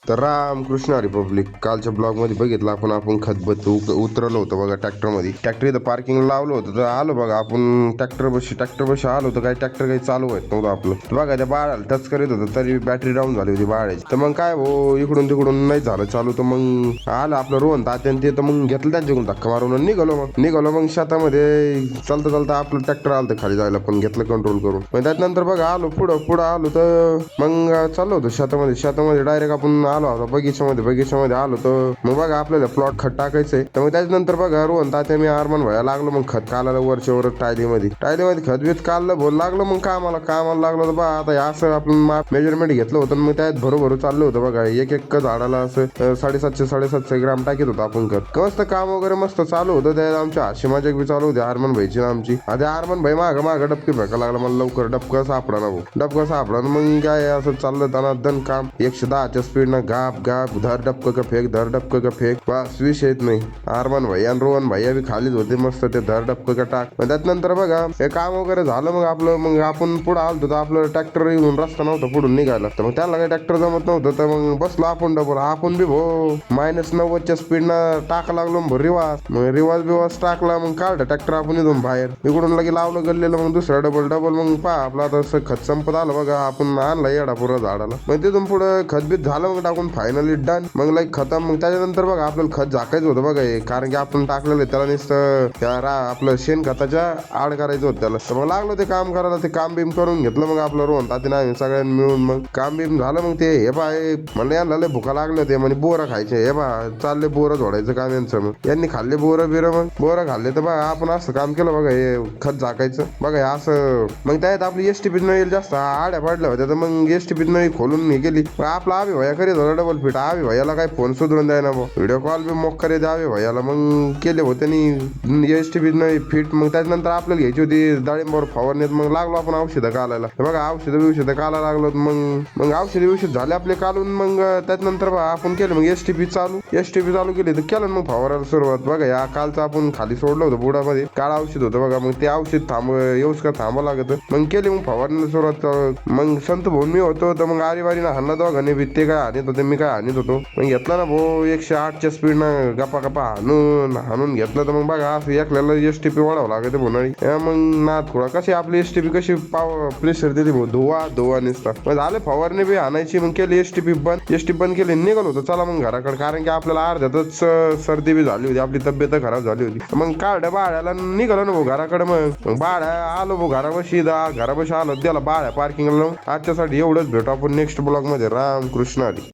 तर रामकृष्ण हरी पब्लिक. कालच्या ब्लॉग मध्ये बघितलं आपण खतबत उतरलो होतं बघा ट्रॅक्टर मध्ये. ट्रॅक्टर इथं पार्किंग लावलं होतं तर आलो बघा आपण ट्रॅक्टर बशी आलो होतो. काही ट्रॅक्टर काही चालू व्हायचं नव्हतं आपलं. तर बघा त्या बाळाला टच करीत होतं तरी बॅटरी डाऊन झाली होती बाळाची. तर मग काय हो इकडून तिकडून नाही झालं चालू. तर मग आलं आपलं रोहन तात्याने ते तर मग घेतलं त्यांच्याकडून धक्का मारून निघालो मग शेतामध्ये. चालता आपलं ट्रॅक्टर आलं खाली जायला पण घेतलं कंट्रोल करून. मग त्यानंतर बघा आलो पुढं आलो तर मग चाललो होतो शेतामध्ये डायरेक्ट आपण आलो होतो बगीच्यामध्ये आलो तर मग बघा आपल्याला प्लॉट खत टाकायचंय. तर मग त्याच्यानंतर बघा रोहन तात्या मी आरमान व्हायला लागलो. मग खत कालाला वरच्या वर टायलीमध्ये खत बीत काढलं बोल लागलो. मग कामाला लागलो तर बा आता असं आपण मेजरमेंट घेतलं होतं. मग त्यात भरू चाललं होतं बघा. एक झाडाला असं 750 ग्राम टाकीत होतं आपण खत. मस्त काम वगैरे मस्त चालू होतं. त्यात आमच्या हाशी माझ्या बी चालू होते आरमान भाईची आमची. आधी आरमान भाई माग डबकी फेका लागला मला लवकर. डबका सापडा मग काय असं चाललं दन काम 110च्या स्पीडनं गाप धर डबक का फेक बस विषयच नाही. आरमान भाई आणि रोहन भाई बी खालीच होते मस्त ते धर डबक का टाक. त्यानंतर बघा हे काम वगैरे झालं. मग आपलं मग आपण पुढे आलतो तर आपलं ट्रॅक्टर येऊन रस्ता नव्हता पुढून निघायला. तर मग त्याला काही ट्रॅक्टर जमत नव्हतं. तर मग बसलो आपण डबल आपण बी -90च्या स्पीडनं टाका लागलो. रिवाज टाकला. मग काढलं ट्रॅक्टर आपण इथून बाहेर इकडून लगे लावलं गल्लेलं. मग दुसरा डबल मग पहा आपला आता खत संपत आलं बघा. आपण आणला येडा पुरा झाडाला. मग तिथून पुढे खतबीत झालं मग टाकून फायनली डन. मग लाईक खतम. मग त्याच्यानंतर बघा आपल्याला खत झाकायचं होतं बघा हे. कारण की आपण टाकलेलं त्याला नुसतं आपलं शेण खताच्या आड करायचं होतं त्याला. तर मग लागलो ते काम करायला. ते काम बीम करून घेतलं. मग आपलं रोहन तात्याने आम्ही सगळ्यांनी मिळून मग काम बीम झालं. मग ते हे बाय म्हणलं यांना लय भुका लागले होते म्हणजे बोरं खायचे. हे बा चालले बोरं झोडायचं काम यांचं. मग यांनी खाल्ले बोरं खाल्ले. तर बघा आपण असं काम केलं बघा हे खत झाकायचं बघा हे असं. मग त्यात आपली एसटीपी नळी जास्त आड्या पडल्या होत्या. तर मग एसटीपी नळी खोलून हे गेली. आपला आवी भैया करीत होता डबल फिट. आवी भैयाला काय फोन सुधरून द्याय ना व्हिडिओ कॉल बी मोक करे आवी भैयाला. मग केले होते आणि एसटीपी नळी फिट. मग त्याच्यानंतर आपल्याला घ्यायची होती डाळिंबावर फवारण्यात. मग लागलो आपण औषधं कालायला. बघा औषधं काला लागलो. मग औषध झाले आपले कालून. मग त्याच्यानंतर आपण केलं मग एसटीपी चालू केली. तर केलं मग फवारायला सुरुवात. बघा या कालचं आपण खाली सोडलं होतं बुडामध्ये काळ औषध होतं बघा. मग ते औषध येऊस का थांबा लागत. मग केली मग फवारण्याला सुरुवात. मग संत भाऊन मी होतो. तर मग आरीवारीनं हाणला दोघांनी बी. ते काय हानीत होते मी काय हानीत होतो. मग घेतला ना भाऊ 108च्या स्पीडनं गप्पा हाणून घेतलं. तर मग बघा असं एकल्याला एसटीपी वाढावं लागत बोनाळी. मग नाथ खोळा कशी आपली एसटीपी कशी प्रेशर देते भाऊ. धुवा निसता. मग झाले फवारणी बी हाणायची. मग केली एसटीपी बंद केली. निघालो होतो चला मग घराकडे. कारण की आपल्याला अर्ध्यातच सर्दी बी झाली होती. आपली तब्येत खराब झाली होती. मग काढलं बाळ्याला निघालो ना भाऊ घराकडे. मग बाळ्या आलो भाऊ घरापाशी आलो त्याला बाळ्या पार्किंगला. आजच्यासाठी एवढंच भेटू आपण नेक्स्ट ब्लॉग मध्ये. रामकृष्ण हरी.